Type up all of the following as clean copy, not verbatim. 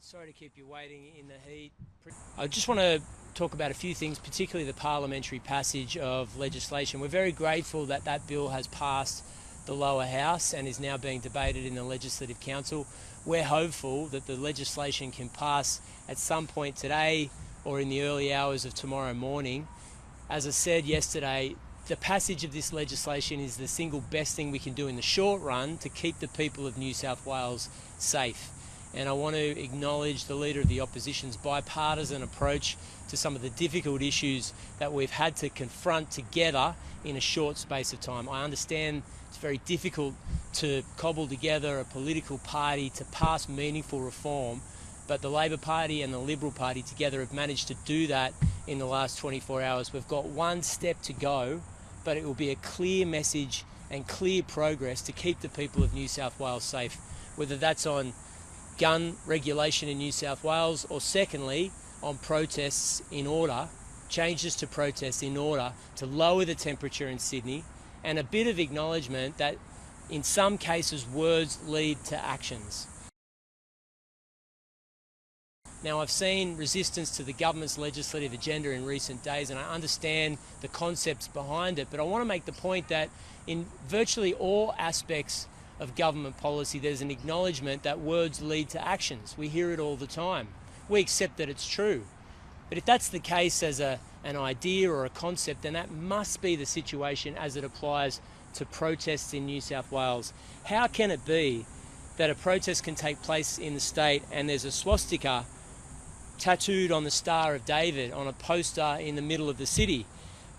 Sorry to keep you waiting in the heat. I just want to talk about a few things, particularly the parliamentary passage of legislation. We're very grateful that that bill has passed the lower house and is now being debated in the Legislative Council. We're hopeful that the legislation can pass at some point today or in the early hours of tomorrow morning. As I said yesterday, the passage of this legislation is the single best thing we can do in the short run to keep the people of New South Wales safe. And I want to acknowledge the Leader of the Opposition's bipartisan approach to some of the difficult issues that we've had to confront together in a short space of time. I understand it's very difficult to cobble together a political party to pass meaningful reform, but the Labor Party and the Liberal Party together have managed to do that in the last 24 hours. We've got one step to go, but it will be a clear message and clear progress to keep the people of New South Wales safe, whether that's on gun regulation in New South Wales, or secondly, on protests in order, changes to protests in order to lower the temperature in Sydney, and a bit of acknowledgement that in some cases words lead to actions. Now, I've seen resistance to the government's legislative agenda in recent days, and I understand the concepts behind it, but I want to make the point that in virtually all aspects of government policy, there's an acknowledgement that words lead to actions. We hear it all the time. We accept that it's true. But if that's the case as an idea or a concept, then that must be the situation as it applies to protests in New South Wales. How can it be that a protest can take place in the state and there's a swastika tattooed on the Star of David on a poster in the middle of the city,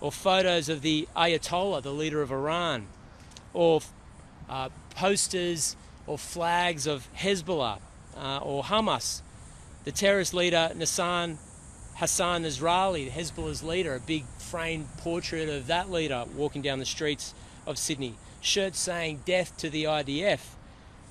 or photos of the Ayatollah, the leader of Iran, or posters or flags of Hezbollah or Hamas, the terrorist leader Hassan Nasrallah, Hezbollah's leader, a big framed portrait of that leader walking down the streets of Sydney, shirts saying death to the IDF,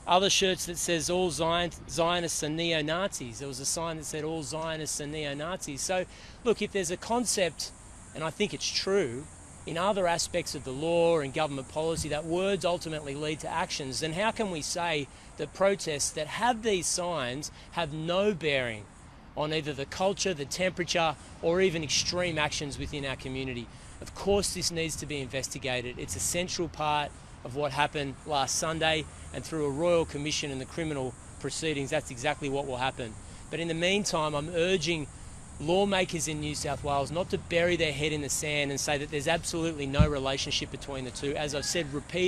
other shirts that says all Zionists are neo-Nazis. There was a sign that said all Zionists are neo-Nazis. So look, if there's a concept, and I think it's true, in other aspects of the law and government policy that words ultimately lead to actions, then how can we say that protests that have these signs have no bearing on either the culture, the temperature, or even extreme actions within our community? Of course this needs to be investigated. It's a central part of what happened last Sunday, and through a royal commission and the criminal proceedings, that's exactly what will happen. But in the meantime, I'm urging lawmakers in New South Wales not to bury their head in the sand and say that there's absolutely no relationship between the two. As I've said repeatedly,